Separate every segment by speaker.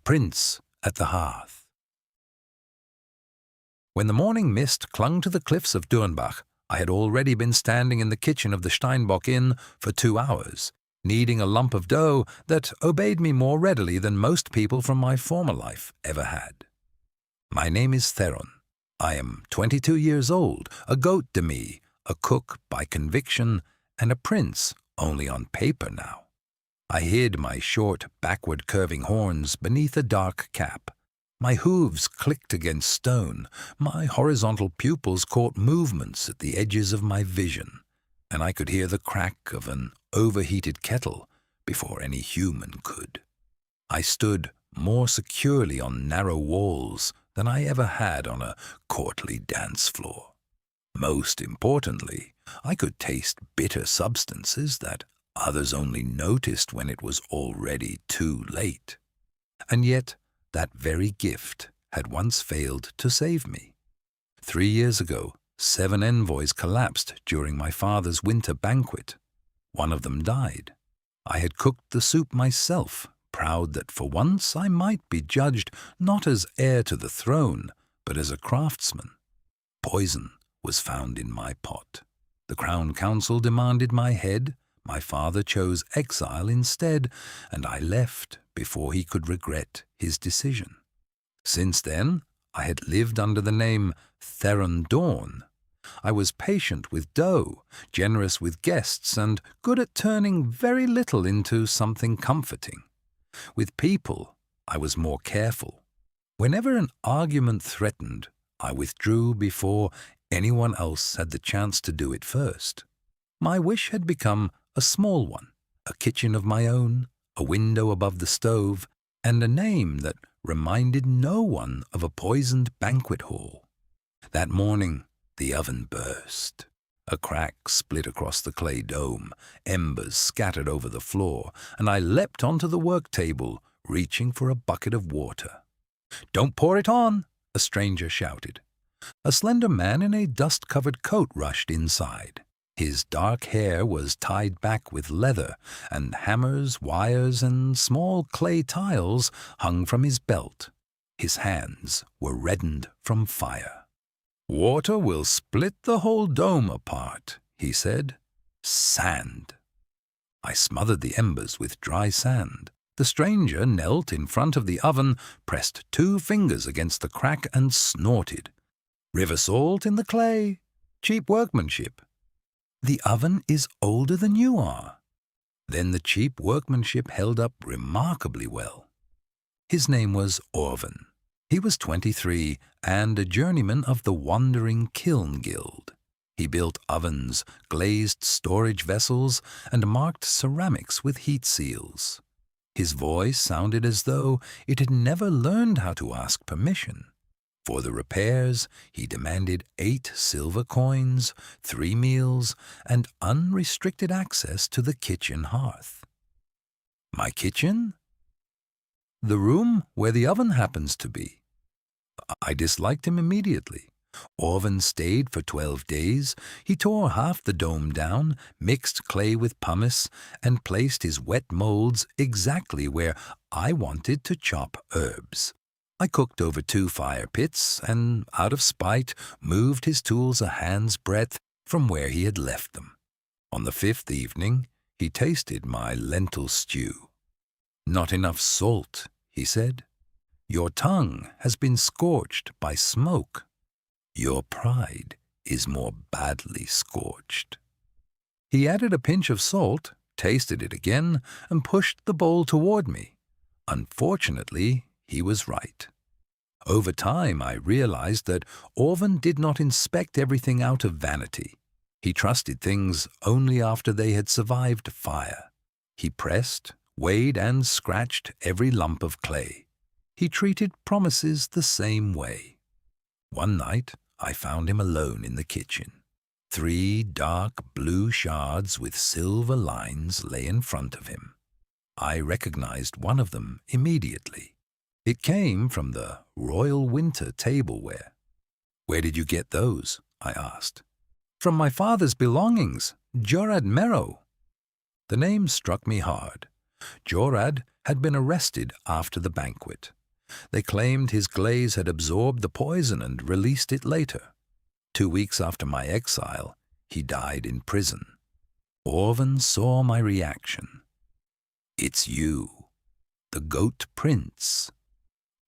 Speaker 1: Prince at the Hearth. When the morning mist clung to the cliffs of Dürnbach, I had already been standing in the kitchen of the Steinbock Inn for 2 hours, kneading a lump of dough that obeyed me more readily than most people from my former life ever had. My name is Theron. I am 22 years old, a goat demi, a cook by conviction, and a prince only on paper now. I hid my short, backward-curving horns beneath a dark cap. My hooves clicked against stone, my horizontal pupils caught movements at the edges of my vision, and I could hear the crack of an overheated kettle before any human could. I stood more securely on narrow walls than I ever had on a courtly dance floor. Most importantly, I could taste bitter substances that others only noticed when it was already too late. And yet, that very gift had once failed to save me. 3 years ago, 7 envoys collapsed during my father's winter banquet. One of them died. I had cooked the soup myself, proud that for once I might be judged not as heir to the throne, but as a craftsman. Poison was found in my pot. The Crown Council demanded my head. My father chose exile instead, and I left before he could regret his decision. Since then, I had lived under the name Theron Dawn. I was patient with dough, generous with guests, and good at turning very little into something comforting. With people, I was more careful. Whenever an argument threatened, I withdrew before anyone else had the chance to do it first. My wish had become a small one, a kitchen of my own, a window above the stove, and a name that reminded no one of a poisoned banquet hall. That morning, the oven burst. A crack split across the clay dome, embers scattered over the floor, and I leapt onto the work table, reaching for a bucket of water. "Don't pour it on!" a stranger shouted. A slender man in a dust-covered coat rushed inside. His dark hair was tied back with leather, and hammers, wires, and small clay tiles hung from his belt. His hands were reddened from fire. "Water will split the whole dome apart," he said. "Sand." I smothered the embers with dry sand. The stranger knelt in front of the oven, pressed 2 fingers against the crack, and snorted. "River salt in the clay. Cheap workmanship." "The oven is older than you are." Then the cheap workmanship held up remarkably well. His name was Orven. He was 23 and a journeyman of the Wandering Kiln Guild. He built ovens, glazed storage vessels, and marked ceramics with heat seals. His voice sounded as though it had never learned how to ask permission. For the repairs, he demanded 8 silver coins, 3 meals, and unrestricted access to the kitchen hearth. My kitchen? The room where the oven happens to be. I disliked him immediately. Orven stayed for 12 days. He tore half the dome down, mixed clay with pumice, and placed his wet molds exactly where I wanted to chop herbs. I cooked over 2 fire pits and, out of spite, moved his tools a hand's breadth from where he had left them. On the 5th evening, he tasted my lentil stew. "Not enough salt," he said. "Your tongue has been scorched by smoke. Your pride is more badly scorched." He added a pinch of salt, tasted it again, and pushed the bowl toward me. Unfortunately, he was right. Over time, I realized that Orven did not inspect everything out of vanity. He trusted things only after they had survived fire. He pressed, weighed, and scratched every lump of clay. He treated promises the same way. One night, I found him alone in the kitchen. 3 dark blue shards with silver lines lay in front of him. I recognized one of them immediately. It came from the royal winter tableware. "Where did you get those?" I asked. "From my father's belongings, Jorad Merrow." The name struck me hard. Jorad had been arrested after the banquet. They claimed his glaze had absorbed the poison and released it later. 2 weeks after my exile, he died in prison. Orven saw my reaction. "It's you, the Goat Prince."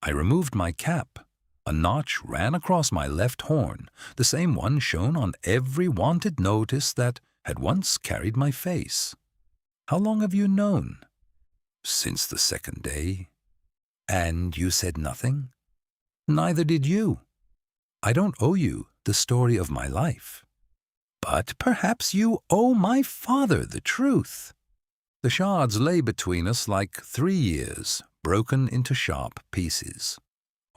Speaker 1: I removed my cap. A notch ran across my left horn, the same one shown on every wanted notice that had once carried my face. "How long have you known?" "Since the 2nd day." "And you said nothing?" "Neither did you." "I don't owe you the story of my life." "But perhaps you owe my father the truth." The shards lay between us like 3 years, broken into sharp pieces.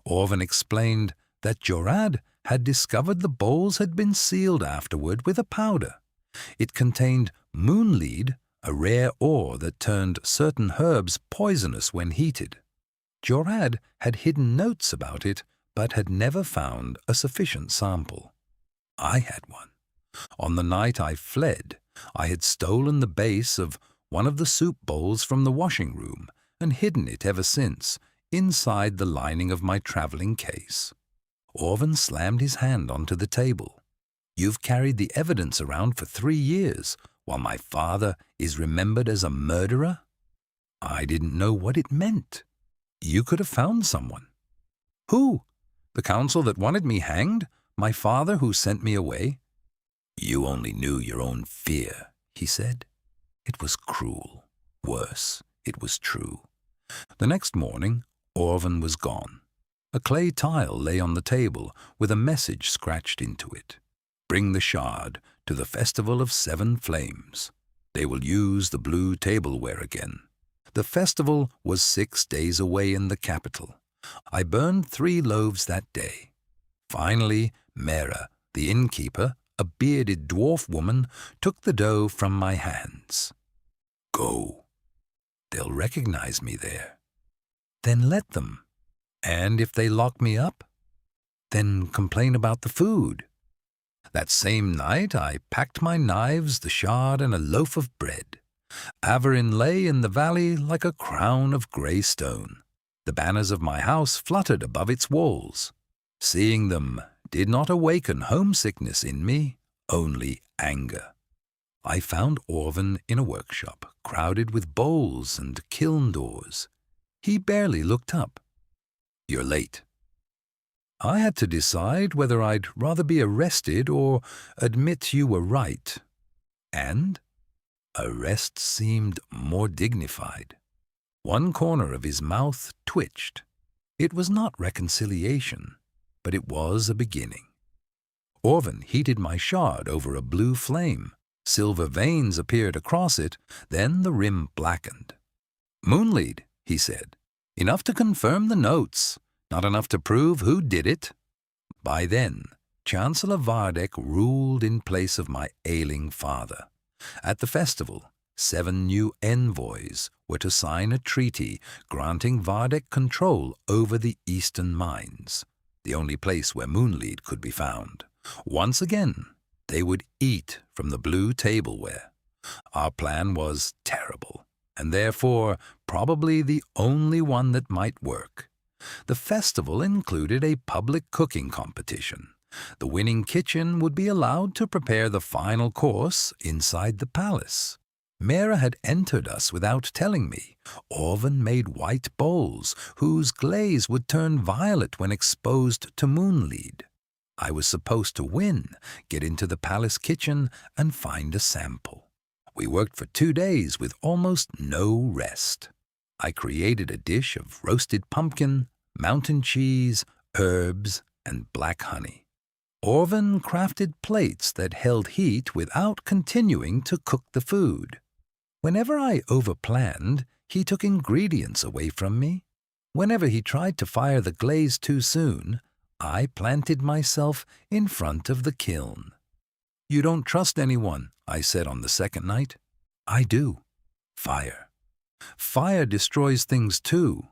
Speaker 1: Orven explained that Jorad had discovered the bowls had been sealed afterward with a powder. It contained moonlead, a rare ore that turned certain herbs poisonous when heated. Jorad had hidden notes about it, but had never found a sufficient sample. I had one. On the night I fled, I had stolen the base of one of the soup bowls from the washing room and hidden it ever since, inside the lining of my traveling case. Orven slammed his hand onto the table. "You've carried the evidence around for 3 years, while my father is remembered as a murderer?" I didn't know what it meant. "You could have found someone." "Who? The council that wanted me hanged? My father who sent me away?" "You only knew your own fear," he said. It was cruel. Worse, it was true. The next morning, Orven was gone. A clay tile lay on the table with a message scratched into it. "Bring the shard to the Festival of 7 Flames. They will use the blue tableware again." The festival was 6 days away in the capital. I burned 3 loaves that day. Finally, Mera, the innkeeper, a bearded dwarf woman, took the dough from my hands. "Go. They'll recognize me there." "Then let them. And if they lock me up, then complain about the food." That same night I packed my knives, the shard, and a loaf of bread. Averin lay in the valley like a crown of grey stone. The banners of my house fluttered above its walls. Seeing them did not awaken homesickness in me, only anger. I found Orven in a workshop, crowded with bowls and kiln doors. He barely looked up. "You're late." I had to decide whether I'd rather be arrested or admit you were right. And arrest seemed more dignified. One corner of his mouth twitched. It was not reconciliation, but it was a beginning. Orven heated my shard over a blue flame. Silver veins appeared across it, then the rim blackened. "Moonlead," he said. "Enough to confirm the notes, not enough to prove who did it." By then, Chancellor Vardek ruled in place of my ailing father. At the festival, 7 new envoys were to sign a treaty granting Vardek control over the eastern mines, the only place where moonlead could be found. Once again, they would eat from the blue tableware. Our plan was terrible, and therefore probably the only one that might work. The festival included a public cooking competition. The winning kitchen would be allowed to prepare the final course inside the palace. Mera had entered us without telling me. Orven made white bowls, whose glaze would turn violet when exposed to moonlead. I was supposed to win, get into the palace kitchen, and find a sample. We worked for 2 days with almost no rest. I created a dish of roasted pumpkin, mountain cheese, herbs, and black honey. Orven crafted plates that held heat without continuing to cook the food. Whenever I overplanned, he took ingredients away from me. Whenever he tried to fire the glaze too soon, I planted myself in front of the kiln. "You don't trust anyone," I said on the 2nd night. "I do. Fire. Fire destroys things too,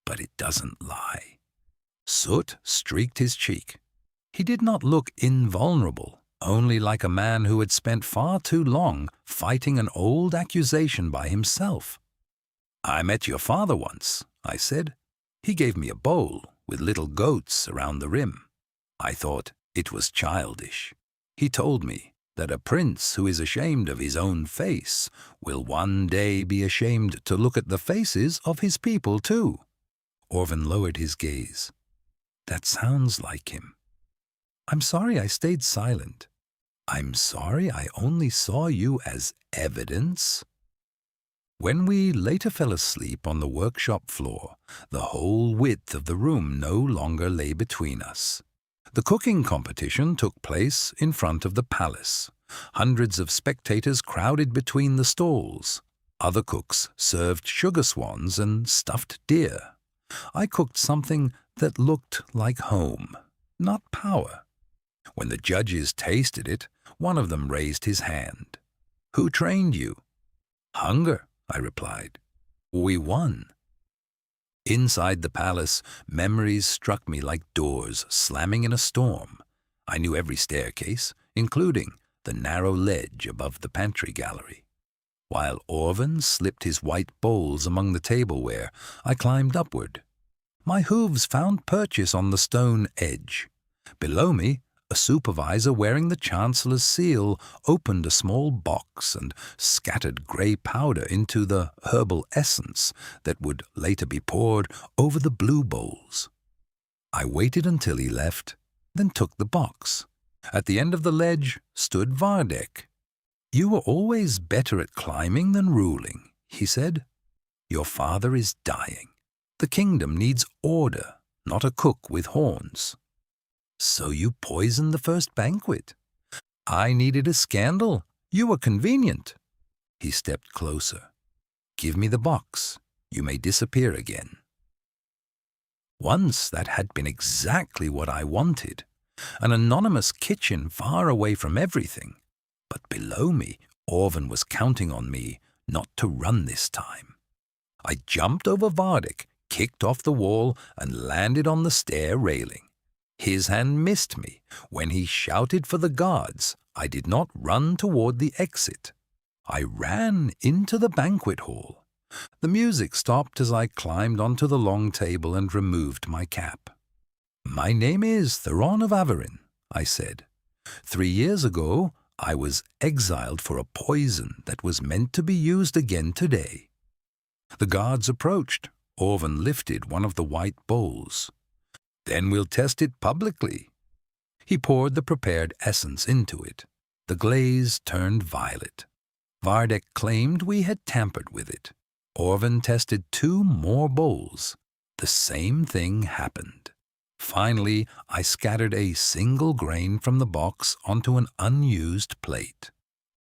Speaker 1: but it doesn't lie." Soot streaked his cheek. He did not look invulnerable, only like a man who had spent far too long fighting an old accusation by himself. "I met your father once," I said. He gave me a bowl with little goats around the rim. I thought it was childish. He told me that a prince who is ashamed of his own face will one day be ashamed to look at the faces of his people too. Orven lowered his gaze. That sounds like him. I'm sorry I stayed silent. I'm sorry I only saw you as evidence. When we later fell asleep on the workshop floor, the whole width of the room no longer lay between us. The cooking competition took place in front of the palace. Hundreds of spectators crowded between the stalls. Other cooks served sugar swans and stuffed deer. I cooked something that looked like home, not power. When the judges tasted it, one of them raised his hand. Who trained you? Hunger, I replied. We won. Inside the palace, memories struck me like doors slamming in a storm. I knew every staircase, including the narrow ledge above the pantry gallery. While Orven slipped his white bowls among the tableware, I climbed upward. My hooves found purchase on the stone edge. Below me, a supervisor wearing the Chancellor's seal opened a small box and scattered grey powder into the herbal essence that would later be poured over the blue bowls. I waited until he left, then took the box. At the end of the ledge stood Vardek. You were always better at climbing than ruling, he said. Your father is dying. The kingdom needs order, not a cook with horns. So you poisoned the first banquet. I needed a scandal. You were convenient. He stepped closer. Give me the box. You may disappear again. Once that had been exactly what I wanted. An anonymous kitchen far away from everything. But below me, Orven was counting on me not to run this time. I jumped over Vardek, kicked off the wall, and landed on the stair railing. His hand missed me. When he shouted for the guards, I did not run toward the exit. I ran into the banquet hall. The music stopped as I climbed onto the long table and removed my cap. My name is Theron of Averin, I said. 3 years ago, I was exiled for a poison that was meant to be used again today. The guards approached. Orven lifted one of the white bowls. Then we'll test it publicly. He poured the prepared essence into it. The glaze turned violet. Vardek claimed we had tampered with it. Orven tested 2 more bowls. The same thing happened. Finally, I scattered a single grain from the box onto an unused plate.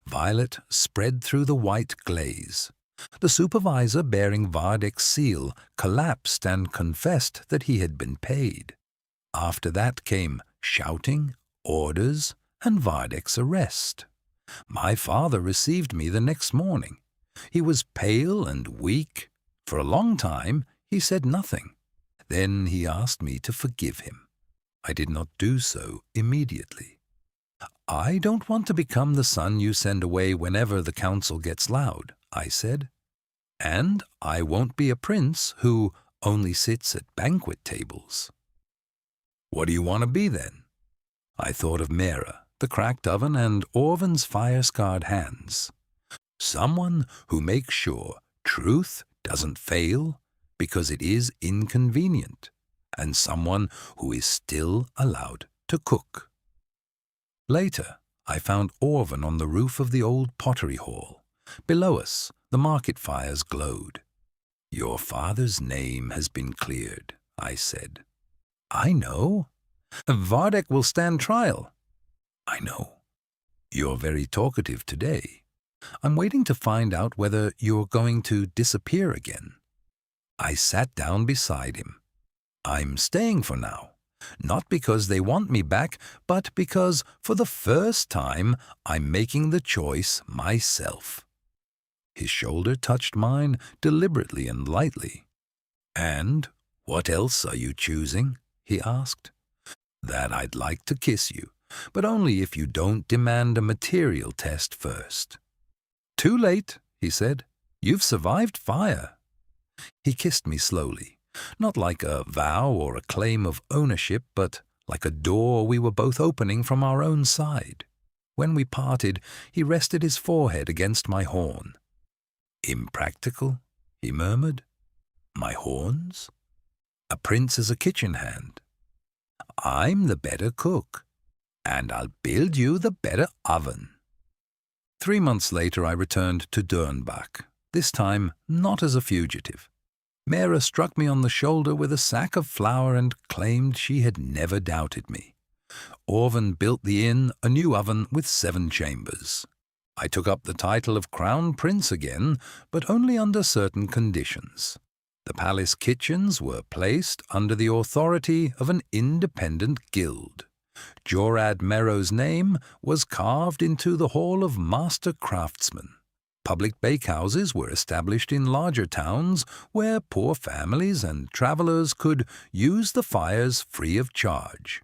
Speaker 1: Violet spread through the white glaze. The supervisor bearing Vardek's seal collapsed and confessed that he had been paid. After that came shouting, orders, and Vardek's arrest. My father received me the next morning. He was pale and weak. For a long time, he said nothing. Then he asked me to forgive him. I did not do so immediately. I don't want to become the son you send away whenever the council gets loud, I said. And I won't be a prince who only sits at banquet tables. What do you want to be then? I thought of Mera, the cracked oven, and Orven's fire-scarred hands. Someone who makes sure truth doesn't fail because it is inconvenient, and someone who is still allowed to cook. Later, I found Orven on the roof of the old pottery hall. Below us, the market fires glowed. Your father's name has been cleared, I said. I know. Vardek will stand trial. I know. You're very talkative today. I'm waiting to find out whether you're going to disappear again. I sat down beside him. I'm staying for now. Not because they want me back, but because, for the first time, I'm making the choice myself. His shoulder touched mine deliberately and lightly. And what else are you choosing? He asked. That I'd like to kiss you, but only if you don't demand a material test first. Too late, he said. You've survived fire. He kissed me slowly. not like a vow or a claim of ownership, but like a door we were both opening from our own side. When we parted, he rested his forehead against my horn. "Impractical," he murmured. "My horns? A prince is a kitchen hand. I'm the better cook, and I'll build you the better oven." 3 months later I returned to Dernbach, this time not as a fugitive. Mera struck me on the shoulder with a sack of flour and claimed she had never doubted me. Orven built the inn a new oven with 7 chambers. I took up the title of Crown Prince again, but only under certain conditions. The palace kitchens were placed under the authority of an independent guild. Jorad Merrow's name was carved into the Hall of Master Craftsmen. Public bakehouses were established in larger towns where poor families and travelers could use the fires free of charge.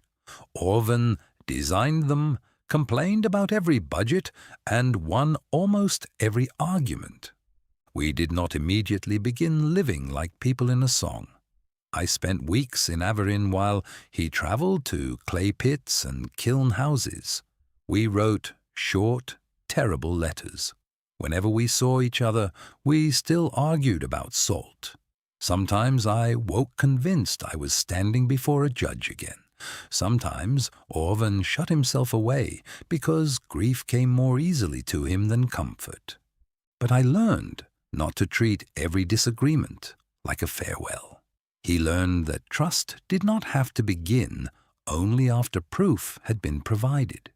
Speaker 1: Orven designed them, complained about every budget, and won almost every argument. We did not immediately begin living like people in a song. I spent weeks in Averin while he traveled to clay pits and kiln houses. We wrote short, terrible letters. Whenever we saw each other, we still argued about salt. Sometimes I woke convinced I was standing before a judge again. Sometimes Orven shut himself away because grief came more easily to him than comfort. But I learned not to treat every disagreement like a farewell. He learned that trust did not have to begin only after proof had been provided.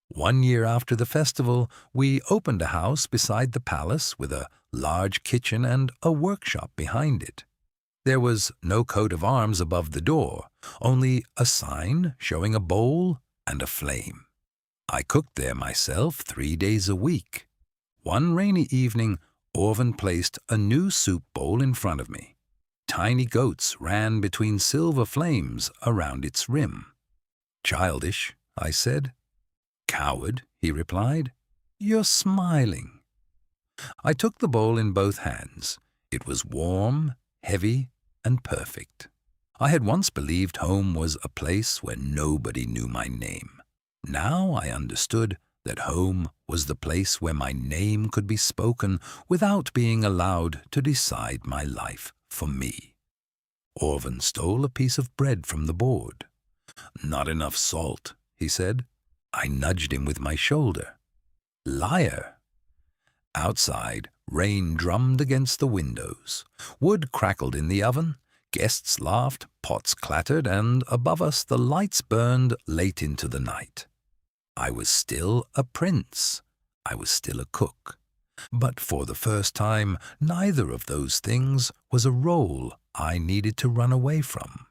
Speaker 1: 1 year after the festival, we opened a house beside the palace with a large kitchen and a workshop behind it. There was no coat of arms above the door, only a sign showing a bowl and a flame. I cooked there myself 3 days a week. One rainy evening, Orven placed a new soup bowl in front of me. Tiny goats ran between silver flames around its rim. "Childish," I said. "Coward," he replied. "You're smiling." I took the bowl in both hands. It was warm, heavy, and perfect. I had once believed home was a place where nobody knew my name. Now I understood that home was the place where my name could be spoken without being allowed to decide my life for me. Orven stole a piece of bread from the board. "Not enough salt," he said. I nudged him with my shoulder. "Liar." Outside, rain drummed against the windows. Wood crackled in the oven. Guests laughed, pots clattered, and above us the lights burned late into the night. I was still a prince. I was still a cook. But for the first time, neither of those things was a role I needed to run away from.